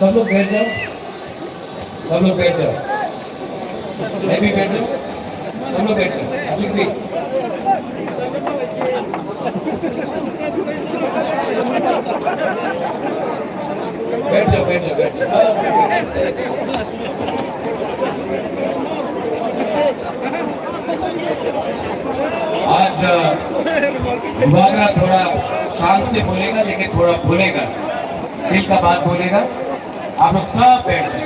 सब लोग बैठ जाओ, सब लोग बैठ जाओ, मैं भी बैठ जाऊं, सब लोग बैठ जाओ। आशिक भी बैठ जाओ, बैठ जाओ, बैठ जाओ। आज मुबागरा थोड़ा शांत से बोलेगा, लेकिन थोड़ा बोलेगा, दिल का बात बोलेगा। आप लोग सब बैठ जाए।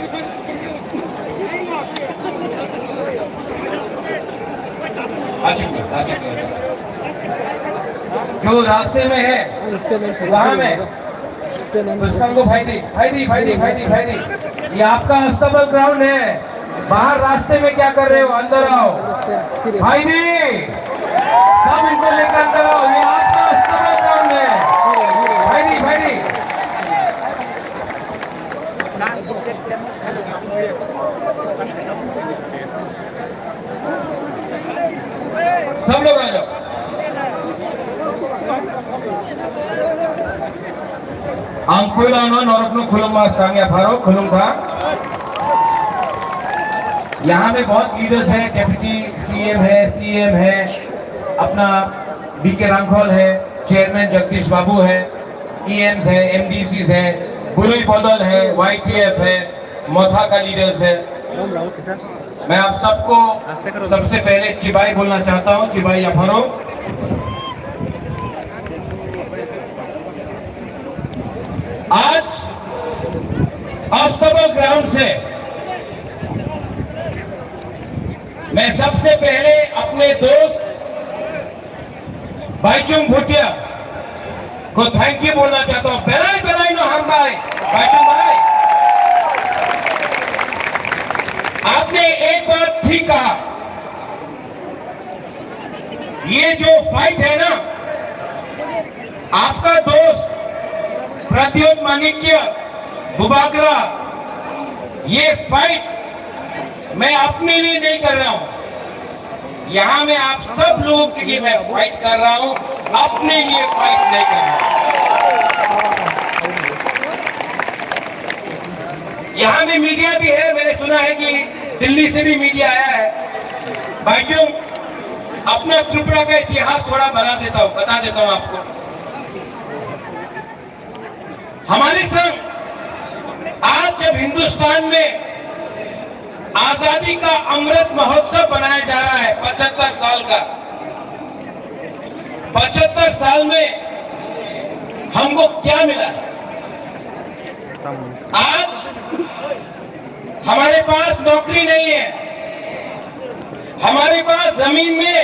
जो रास्ते में है वहां में उसको भाई दी, ये आपका अस्तबल ग्राउंड है। बाहर रास्ते में क्या कर रहे हो? अंदर आओ भाई दी, सब इनको लेकर अंदर आओ। ये आपका अस्तबल ग्राउंड है। भाई दी सब लोग आ जाओ। यहाँ में बहुत लीडर्स हैं, डेप्यूटी सीएम है, सीएम है, अपना बीके रांखोल है, चेयरमैन जगदीश बाबू है, ईएम्स है, एमडीसीज है, बुलई बदल है, वाईटीएफ है, मोथा का लीडर्स है। मैं आप सबको सबसे पहले चिबाई बोलना चाहता हूँ। चिबाई अफरो, आज अस्तबल ग्राउंड से मैं सबसे पहले अपने दोस्त भाईचुंग भूटिया को थैंक यू बोलना चाहता हूं। बेलाई नो हम भाई भाईचुंग भाई, आपने एक बात ठीक कहा। ये जो फाइट है ना, आपका दोस्त प्रद्युम्न माणिक्य बुबागरा, ये फाइट मैं अपने लिए नहीं कर रहा हूं। यहां मैं आप सब लोगों के लिए मैं फाइट कर रहा हूं, अपने लिए फाइट नहीं कर रहा हूं। यहां में मीडिया भी है, मैंने सुना है कि दिल्ली से भी मीडिया आया है। भाइयों, अपना त्रिपुरा का इतिहास थोड़ा बता देता हूं आपको। हमारे संग आज जब हिंदुस्तान में आजादी का अमृत महोत्सव बनाया जा रहा है 75 साल का, 75 साल में हमको क्या मिला? आज हमारे पास नौकरी नहीं है, हमारे पास जमीन में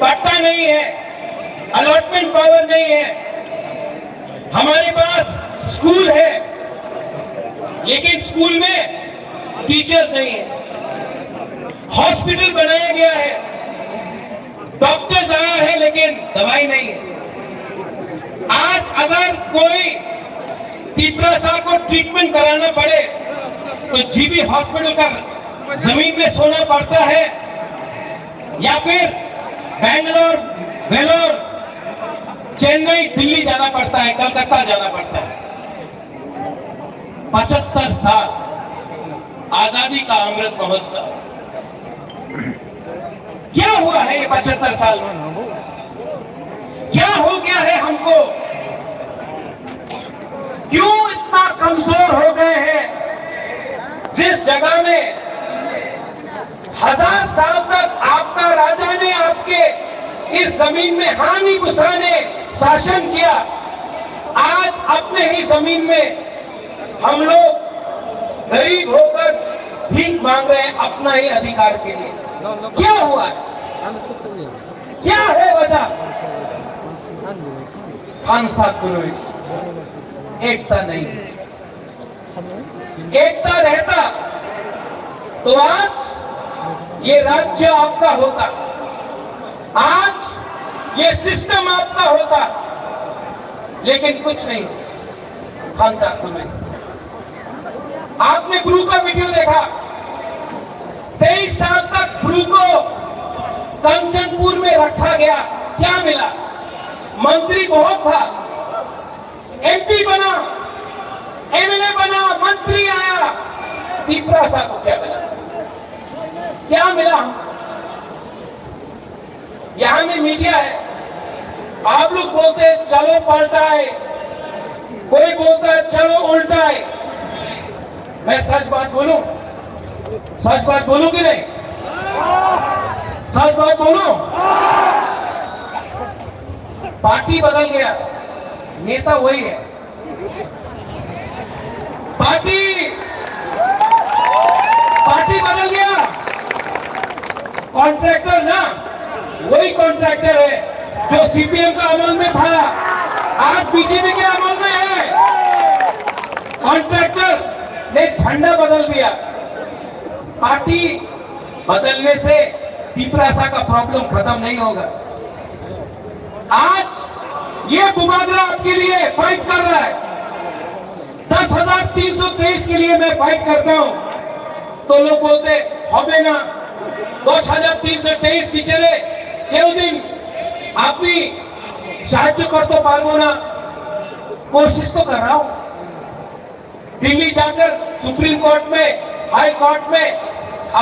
पट्टा नहीं है, अलॉटमेंट पावर नहीं है, हमारे पास स्कूल है लेकिन स्कूल में टीचर्स नहीं है, हॉस्पिटल बनाया गया है, डॉक्टर्स आया है लेकिन दवाई नहीं है। आज अगर कोई तीव्रता को ट्रीटमेंट कराना पड़े तो जीबी हॉस्पिटल का जमीन में सोना पड़ता है, या फिर बेंगलोर, वेलोर, चेन्नई, दिल्ली जाना पड़ता है, कलकत्ता जाना पड़ता है। 75 साल आजादी का अमृत महोत्सव, क्या हुआ है ये 75 साल में? क्या हो गया है हमको? क्यों इतना कमजोर हो गए हैं? जिस जगह में 1000 साल तक आपका राजा ने आपके इस जमीन में हानि घुसाने शासन किया, आज अपने ही जमीन में हम लोग गरीब होकर भीख मांग रहे हैं अपना ही अधिकार के लिए। क्या हुआ है? क्या है वजह? खानसा कुरुई, एकता नहीं। एकता रहता तो आज ये राज्य आपका होता, आज ये सिस्टम आपका होता, लेकिन कुछ नहीं। खानसा कुरुई, आपने ब्रू का वीडियो देखा, 23 साल तक ब्रू को कंचनपुर में रखा गया, क्या मिला? मंत्री बहुत था, एमपी बना, एमएलए बना, मंत्री आया, तिपरासा को क्या मिला? क्या मिला? यहां में मीडिया है, आप लोग बोलते हैं चलो पलटा है, कोई बोलता है चलो उल्टा है। मैं सच बात बोलूं? सच बात बोलूं कि नहीं? सच बात बोलूं? पार्टी बदल गया, नेता वही है। पार्टी बदल गया, कॉन्ट्रैक्टर ना वही कॉन्ट्रैक्टर है जो सीपीएम का अमल में था, आज बीजेपी के अमल में है। कॉन्ट्रैक्टर ने झंडा बदल दिया। पार्टी बदलने से तिपरासा का प्रॉब्लम खत्म नहीं होगा। आज ये बुबागरा आपके लिए फाइट कर रहा है, 10,323 के लिए मैं फाइट करता हूं, तो लोग बोलते হবে না 10,323 টিচারে কেউ দিন আপনি সাহায্য করতে পারবো না। कोशिश तो कर रहा हूं, दिल्ली जाकर सुप्रीम कोर्ट में, हाई कोर्ट में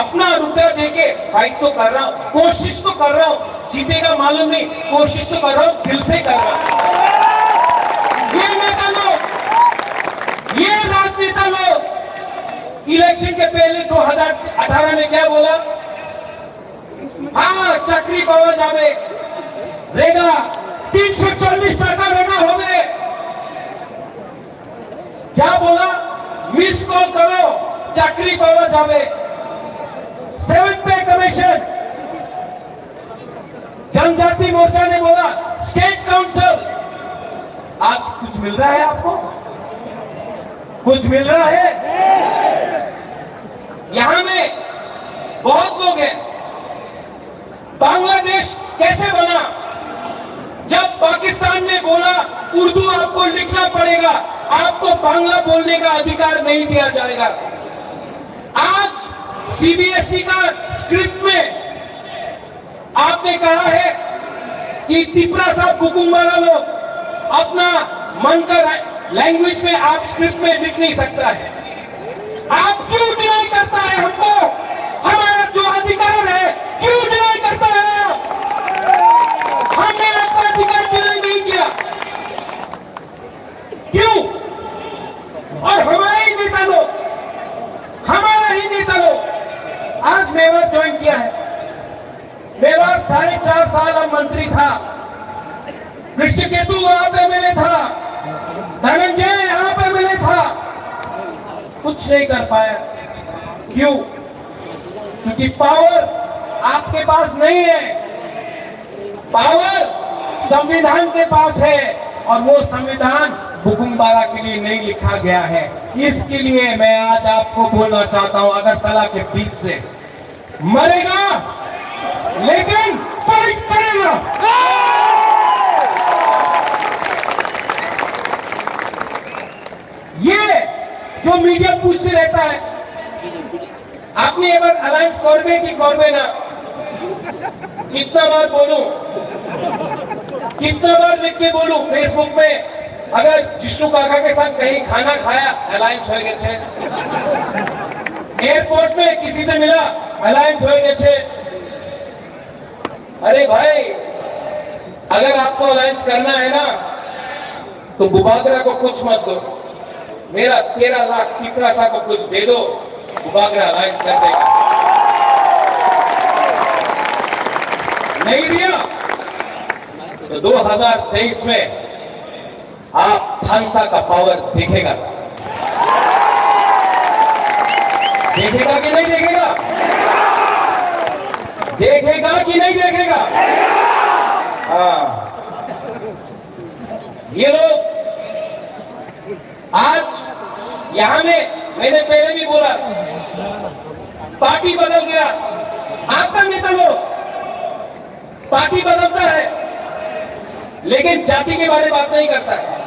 अपना रुपया देके फाइट तो कर रहा हूं, कोशिश तो कर रहा हूं। जीतेगा मालूम नहीं, कोशिश तो कर रहा हूं, दिल से कर रहा हूं। ये नेता लोग, ये राजनेता लोग इलेक्शन के पहले 2018 में क्या बोला? हाँ, चाकरी पावा जावे, रेगा 340 टाका रेगा हो गए। क्या बोला? मिस कॉल करो, चाकरी पावा जावे। 7th पे कमीशन, जनजाति मोर्चा ने बोला स्टेट काउंसिल। आज कुछ मिल रहा है आपको? कुछ मिल रहा है? यहां में बहुत लोग हैं। बांग्लादेश कैसे बना? जब पाकिस्तान ने बोला उर्दू आपको लिखना पड़ेगा, आपको बांग्ला बोलने का अधिकार नहीं दिया जाएगा। आज सीबीएसई का स्क्रिप्ट में आपने कहा है कि तिपरासा बुकुम्बारा लोग अपना मन का लैंग्वेज में आप स्क्रिप्ट में लिख नहीं सकता है। आप क्यों डिनाई करता है हमको? हमारा जो अधिकार है क्यों डिनाई करता है? हमने आपका अधिकार डिनाई नहीं किया, क्यों? और हमारे ही नेता लोग, हमारा ही नेता लोग आज मेवात ज्वाइन किया है। मेवात 4.5 साल अब मंत्री था, ऋषिकेतु वहां पे एमएलए था, धनंजय यहां पे एमएलए था, कुछ नहीं कर पाया। क्यों? क्योंकि पावर आपके पास नहीं है, पावर संविधान के पास है, और वो संविधान बुकुम्बारा के लिए नहीं लिखा गया है। इसके लिए मैं आज आपको बोलना चाहता हूं, अगरतला के बीच से मरेगा लेकिन फाइट करेगा। ये जो मीडिया पूछते रहता है आपने एबार अलायंस करबे कि करबे ना, कितना बार बोलूं, कितना बार लिख के बोलूं फेसबुक में? अगर जिष्णु काका के साथ कहीं खाना खाया, अलायंस हो गए, एयरपोर्ट में किसी से मिला, अलायंस हो गए। अरे भाई, अगर आपको अलायंस करना है ना तो बुबागरा को कुछ मत दो, मेरा 13 लाख तिपरासा को कुछ दे दो, बुबागरा अलायंस कर देगा। नहीं दिया तो 2023 में आप थानसा का पावर देखेगा। देखेगा कि नहीं देखेगा? देखेगा कि नहीं देखेगा? हाँ, ये लोग आज यहां में, मैंने पहले भी बोला, पार्टी बदल गया। आपका नेता लोग पार्टी बदलता है लेकिन जाति के बारे में बात नहीं करता है।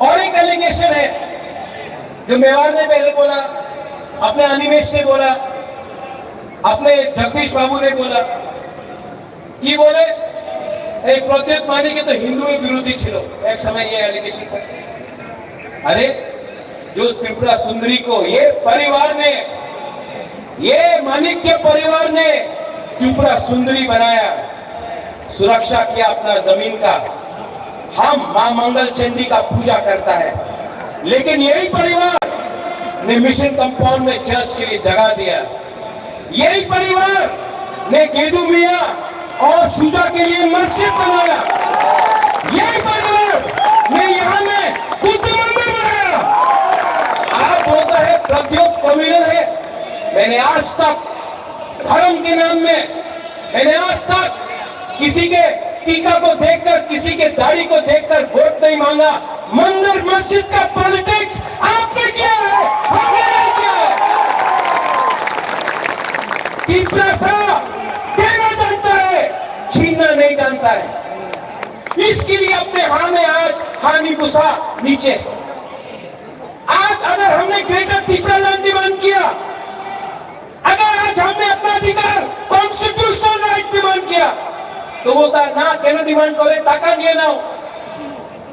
और एक एलिगेशन है जो मेवाड़ ने पहले बोला, अपने अनिमेश ने बोला, अपने जगदीश बाबू ने बोला, कि बोले एक प्रद्योत मानी के तो हिंदू विरोधी छिलो एक समय ये एलिगेशन था। अरे जो त्रिपुरा सुंदरी को ये परिवार ने, ये माणिक्य परिवार ने त्रिपुरा सुंदरी बनाया, सुरक्षा किया अपना जमीन का। हम मां मंगल चंडी का पूजा करता है, लेकिन यही परिवार ने मिशन कंपाउंड में चर्च के लिए जगह दिया। यही परिवार ने गेदू मियां और शुजा के लिए मस्जिद बनाया। यही परिवार ने यहां में बुद्ध मंदिर बनाया। आप बोलता है प्रद्योत कम्युनल है। मैंने आज तक धर्म के नाम में, मैंने आज तक किसी के टीका को देखकर, किसी के दाढ़ी को देखकर वोट नहीं मांगा। मंदिर मस्जिद का पॉलिटिक्स आपने किया है, हमने नहीं किया है। त्रिपुरा सा देना जानता है, छीनना नहीं जानता है। इसके लिए अपने हाथ में आज हानि गुस्सा नीचे। आज अगर हमने ग्रेटर त्रिपुरा लैंड डिमांड किया, अगर आज हमने अपना अधिकार कॉन्स्टिट्यूशनल राइट डिमांड किया, तो बोलता है ना केन डिमांड करे, टाका निये नाओ,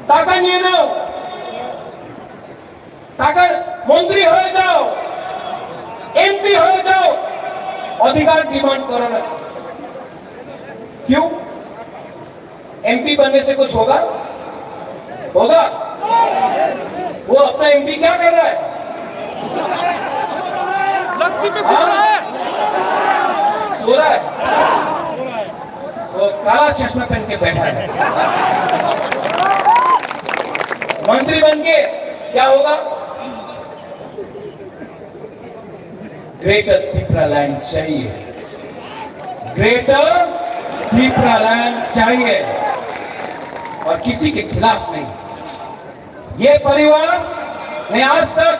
टाका निये नाओ, टाका मंत्री हो जाओ, एमपी हो जाओ, अधिकार डिमांड करो ना। क्यों? एमपी बनने से कुछ होगा? होगा? वो अपना एमपी क्या कर रहा है? सो रहा है। वो काला चश्मा पहन के बैठा है। मंत्री बन के क्या होगा? ग्रेटर त्रिपुरा लैंड चाहिए, ग्रेटर त्रिपुरा लैंड चाहिए, और किसी के खिलाफ नहीं। ये परिवार ने आज तक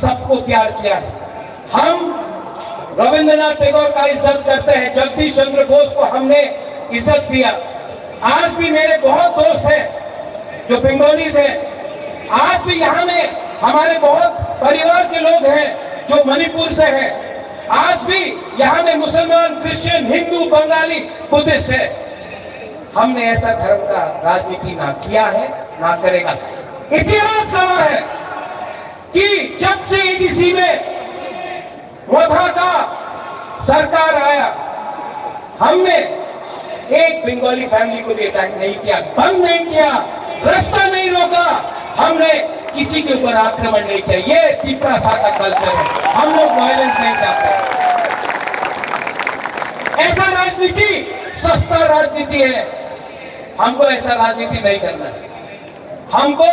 सबको प्यार किया है। हम रविंद्रनाथ टैगोर का इज्जत करते हैं, जगदीश चंद्र बोस को हमने इज्जत दिया। आज भी मेरे बहुत दोस्त हैं जो बंगाली हैं। आज भी यहाँ में हमारे बहुत परिवार के लोग हैं जो मणिपुर से हैं। आज भी यहाँ में मुसलमान, क्रिश्चियन, हिंदू, बंगाली, बुद्धिस्ट है। हमने ऐसा धर्म का राजनीति ना किया है, ना करेगा। इतिहास गवाह है कि जब से एडीसी में वोधा का सरकार आया, हमने एक बंगाली फैमिली को भी अटैक नहीं किया, बंद नहीं किया, रास्ता नहीं रोका, हमने किसी के ऊपर आक्रमण नहीं किया। ये त्रिपुरा सा का कल्चर है। हम लोग वायलेंस नहीं चाहते। ऐसा राजनीति सस्ता राजनीति है। हमको ऐसा राजनीति नहीं करना है। हमको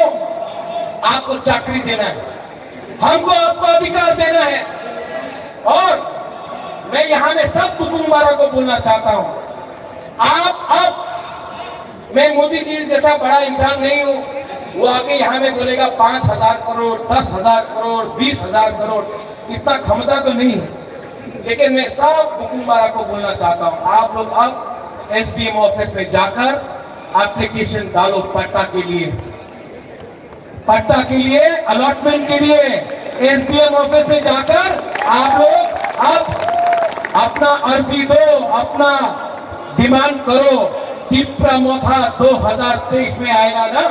आपको चाकरी देना है, हमको आपको अधिकार देना है। और मैं यहां में सब कुटुंबारा को बोलना चाहता हूं, आप अब, मैं मोदी जी जैसा बड़ा इंसान नहीं हूं, वो आके यहाँ में बोलेगा 5,000 करोड़, 10,000 करोड़, 20,000 करोड़, इतना क्षमता तो नहीं है। लेकिन मैं सब कुटुंबारा को बोलना चाहता हूं, आप लोग अब एसडीएम ऑफिस में जाकर एप्लीकेशन डालो पट्टा के लिए, पट्टा के लिए, अलॉटमेंट के लिए। एसडीएम ऑफिस में जाकर आप लोग अब अपना अर्जी दो, अपना डिमांड करो। त्रिपुरा मोथा 2023 में आएगा ना,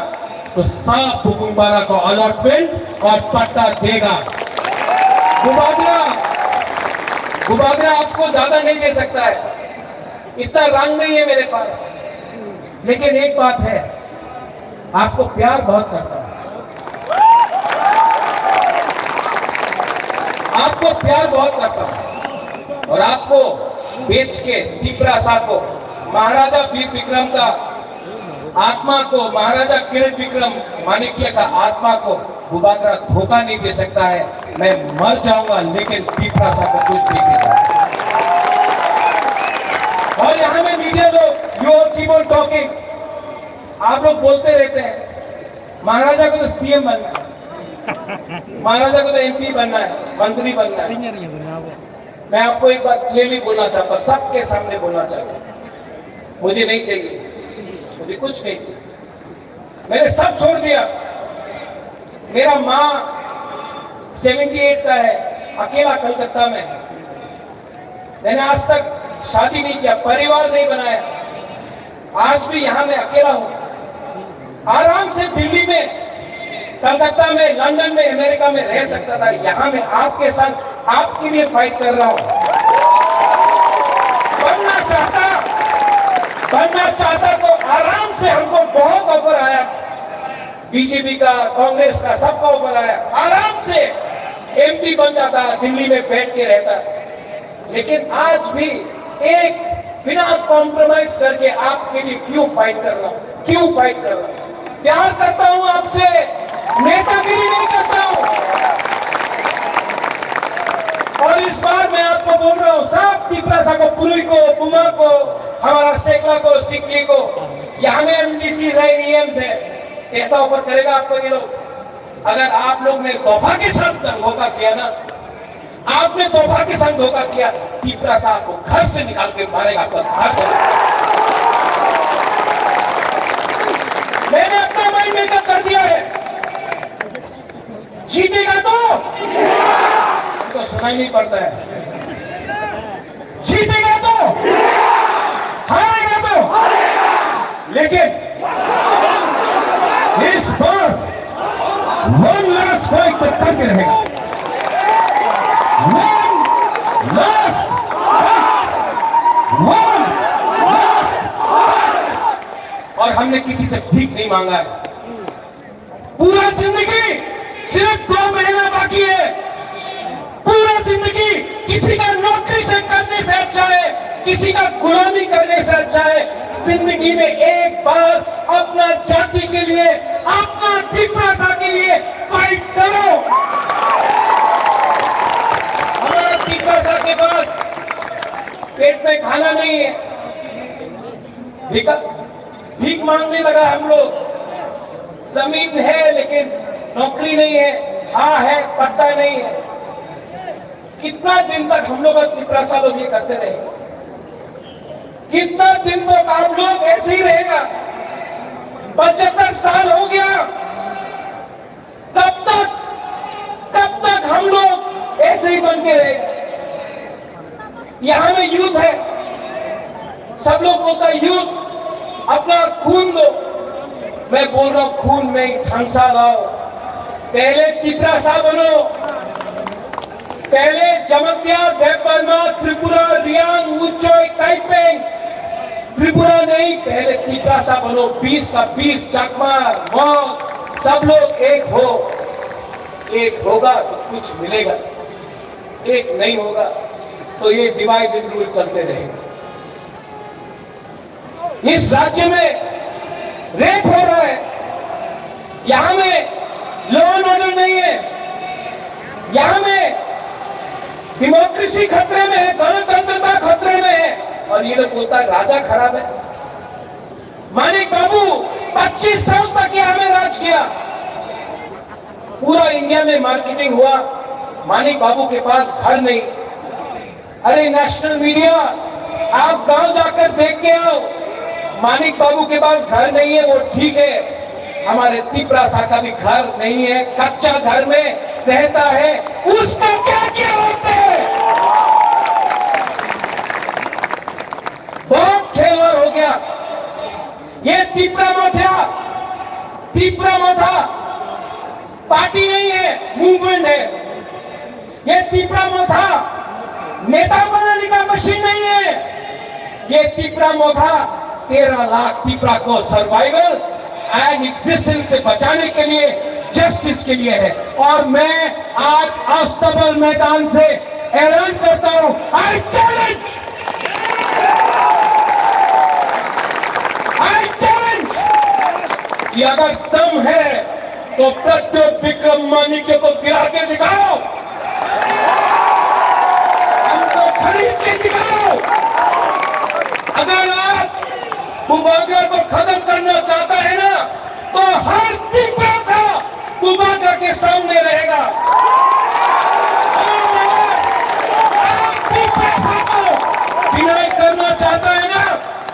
तो सब बुकुम्बारा को अलॉटमेंट और पट्टा देगा। गुबागरा आपको ज्यादा नहीं दे सकता है, इतना रंग नहीं है मेरे पास, लेकिन एक बात है, आपको प्यार बहुत करता है, आपको प्यार बहुत करता हूं। और आपको बेच के त्रिपुरा सा को, महाराजा वीर विक्रम का आत्मा को, महाराजा किरण विक्रम माणिक्य का आत्मा को गुबागरा धोखा नहीं दे सकता है। मैं मर जाऊंगा लेकिन त्रिपुरा सा को कुछ नहीं देगा। और यहाँ में मीडिया लोग, यू कीप ऑन टॉकिंग, आप लोग बोलते रहते हैं महाराजा को तो सीएम बनना है, महाराजा को तो एमपी बनना है, मंत्री बनना है। मैं आपको एक बात क्लियरली बोलना चाहता हूं, सबके सामने बोलना चाहता हूं, मुझे नहीं चाहिए, मुझे कुछ नहीं चाहिए। मैंने सब छोड़ दिया। मेरा माँ 78 का है, अकेला कलकत्ता में है। मैंने आज तक शादी नहीं किया, परिवार नहीं बनाया, आज भी यहां मैं अकेला हूं। आराम से दिल्ली में कलकत्ता में, लंदन में, अमेरिका में रह सकता था। यहाँ मैं आपके संग आपके लिए फाइट कर रहा हूं। बनना चाहता तो आराम से, हमको बहुत ऑफर आया, बीजेपी का, कांग्रेस का, सबका ऑफर आया, आराम से एमपी बन जाता, दिल्ली में बैठ के रहता। लेकिन आज भी एक बिना कॉम्प्रोमाइज करके आपके लिए क्यों फाइट कर रहा हूं, क्यों फाइट कर रहा हूं? प्यार करता हूं आपसे, नेतागिरी नहीं करता हूं। और इस बार मैं आपको बोल रहा हूं, सब तिपरासा को, पुरी को, बुमा को, हमारा सेकला को, सिकली को, यहाँ में एमडीसी रईएम्स है, कैसा ऑफर करेगा आपको ये लोग? अगर आप लोग ने तोहफा के साथ धोखा किया ना, आपने तोहफा के साथ धोखा किया, तिपरासा को घर से निकाल के मारेगा, आपका घर। मैंने अपना माइंड मेकअप कर दिया है, जीतेगा तो सुनाई नहीं पड़ता है, जीतेगा तो, हारेगा तो, लेकिन इस बार वन लास्ट फाइट तक करके रहेगा, वन लास्ट और हमने किसी से भीख नहीं मांगा है। पूरा जिंदगी सिर्फ 2 महीना बाकी है, पूरा जिंदगी किसी का नौकरी से करने से अच्छा है, किसी का गुलामी करने से अच्छा है। जिंदगी में एक बार अपना जाति के लिए, अपना तिपरासा के लिए फाइट करो। हमारा तिपरासा के पास पेट में खाना नहीं है, भीख मांगने लगा हम लोग। जमीन है लेकिन नौकरी नहीं है, हाँ है, पट्टा नहीं है। कितना दिन तक हम लोग तिपरासा लोग ये करते रहेंगे? कितना दिन तक आप लोग ऐसे ही रहेगा? 75 साल हो गया, कब तक हम लोग ऐसे ही बन के रहेगा? यहां में यूथ है, सब लोग बोलता है यूथ अपना खून दो। मैं बोल रहा हूं खून में ठांसा लाओ, पहले तिपरासा बनो, पहले जमत्या, देवबर्मा, त्रिपुरा, रियांग, उच्चोई, काइपेंग, त्रिपुरा नहीं, पहले तिपरासा बनो। 20 का 20, चकमा, मौत, सब लोग एक हो। एक होगा तो कुछ मिलेगा, एक नहीं होगा तो ये डिवाइड एंड रूल चलते रहेगा। इस राज्य में रेप हो रहा है, यहां में लॉ एंड ऑर्डर नहीं है, यहां में डेमोक्रेसी खतरे में है, गणतंत्रता खतरे में है, और ये लोग बोलता है राजा खराब है। मानिक बाबू 25 साल तक यहां में राज किया, पूरा इंडिया में मार्केटिंग हुआ, मानिक बाबू के पास घर नहीं। अरे नेशनल मीडिया, आप गांव जाकर देख के आओ, मानिक बाबू के पास घर नहीं है, वो ठीक है, हमारे तिपरासा का भी घर नहीं है, कच्चा घर में रहता है, उसका क्या क्या होता है? बहुत खेलवाड़ हो गया। ये तिपरा मोथा पार्टी नहीं है, मूवमेंट है। ये तिपरा मोथा नेता बनाने का मशीन नहीं है। ये तिपरा मोथा 13 लाख तिपरा को सर्वाइवल एंड एग्जिस्टेंस से बचाने के लिए, जस्टिस के लिए है। और मैं आज अस्तबल मैदान से ऐलान करता हूं, आई चैलेंज कि अगर दम है तो प्रद्योत विक्रम मानिक्य को गिरा के दिखाओ, हमको खरीद के दिखाओ। अगर आप बुबागरा को खत्म करना चाहता है ना, तो हर तिपरासा बुबागरा के सामने रहेगा। आप तिपरासा को डिनाई करना चाहता है ना,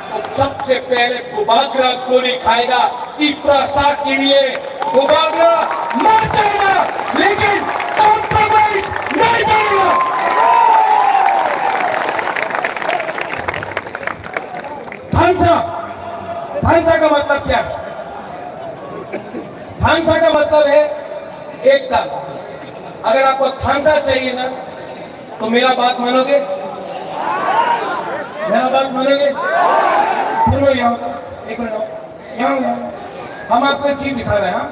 तो सबसे पहले बुबागरा गोली खाएगा। तिपरासा के लिए बुबागरा मर जाएगा, लेकिन कॉम्प्रोमाइज नहीं करेगा। थानसा का मतलब क्या? थानसा का मतलब है एकता। अगर आपको थांसा चाहिए ना तो मेरा बात मानोगे? मेरा बात मानोगे? सुनो यहाँ, एक मिनट यहाँ, हम आपको एक चीज दिखा रहे हैं। हाँ,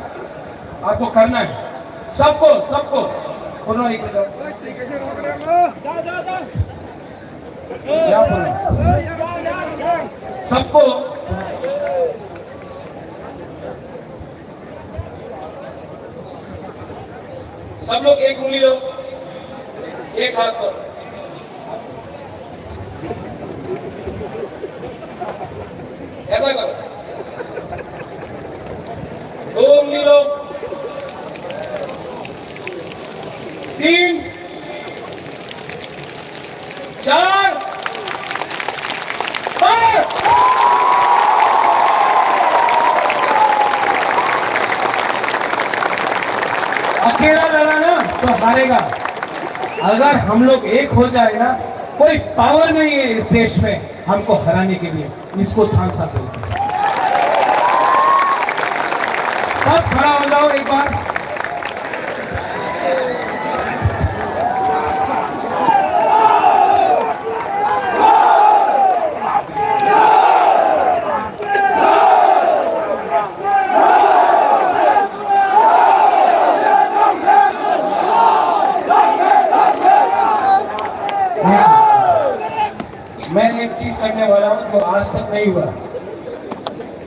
आपको करना है सबको सबको। सुनो एक मिनट, सबको सब लोग एक उंगली लो, एक हाथ को, ऐसा करो। दो उंगली लो, 3 4 5। अकेला लड़ा ना तो हारेगा। अगर हम लोग एक हो जाए ना, कोई पावर नहीं है इस देश में हमको हराने के लिए। इसको थांसा दो। सब खड़ा हो जाओ एक बार। मैं एक चीज करने वाला हूं जो आज तक नहीं हुआ,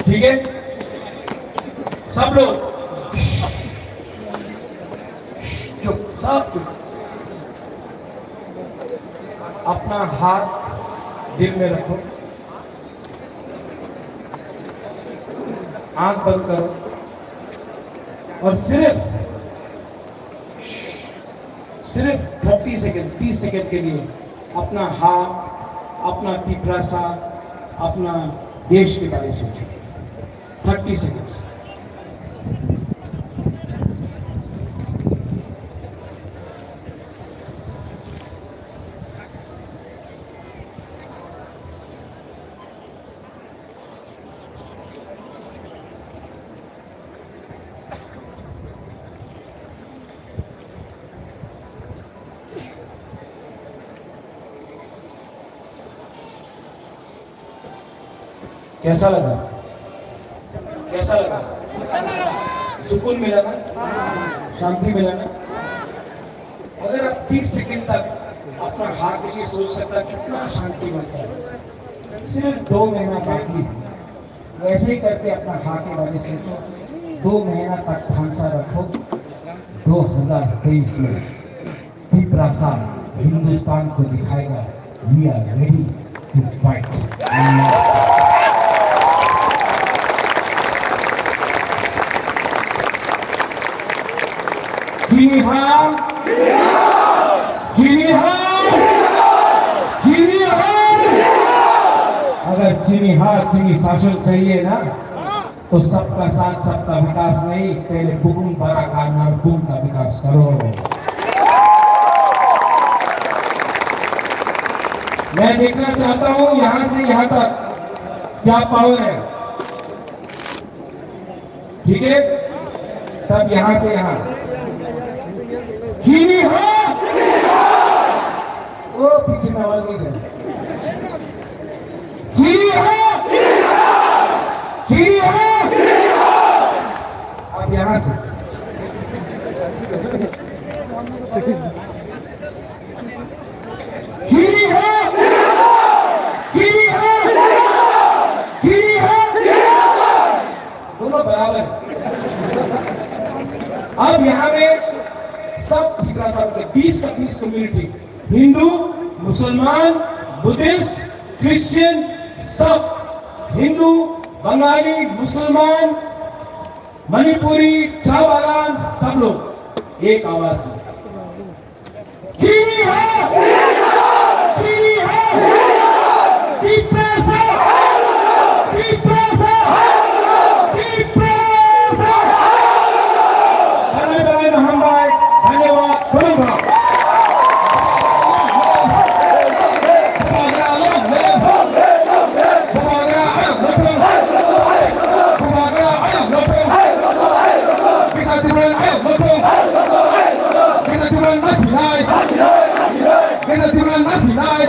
ठीक है? सब लोग चुप, सब चुप। अपना हाथ दिल में रखो, आंख बंद करो और सिर्फ 30 सेकेंड 30 सेकेंड के लिए अपना हाथ, अपना पिपरासा, अपना देश के बारे में सोचो। 30 सेकेंड। कैसा लगा? कैसा लगा? सुकून मिला ना? शांति मिला ना? अगर आप 30 सेकंड तक अपना हाथ के लिए सोच सकता, कितना शांति मिलता है। सिर्फ 2 महीना बाकी है। वैसे ही करके अपना हाथ के बारे में सोचो। 2 महीना तक थांसा रखो। 2023 में पिपरासा हिंदुस्तान को दिखाएगा, we are ready to fight. जी हाँ, जी हाँ, जी हाँ। अगर चीनी हार चीनी शासन चाहिए ना तो सबका साथ सबका विकास नहीं, पहले बुकुम बड़ा करना और बुम का विकास करो। मैं देखना चाहता हूं यहां से यहां तक क्या पावर है, ठीक है? तब यहां से यहां चीनी हार, वो पीछे में आवाज नहीं कर। चीनी हार, चीनी हार। अब यहां से चीनी हार, चीनी हार, चीनी हार। दोनों बराबर है। अब यहां में सब के 20 का 20 कम्युनिटी, हिंदू, मुसलमान, बुद्धिस्ट, क्रिश्चियन, सब हिंदू, बंगाली, मुसलमान, मणिपुरी, चावलान, सब लोग एक आवाज से चीनी है, चीनी है, पिपरासा, पिपरासा, पिपरासा। बड़े हम भाई, धन्यवाद, धन्यवाद। Because the Belanda Sinai. Generati Belanda Sinai.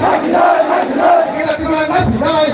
Generati Belanda Sinai.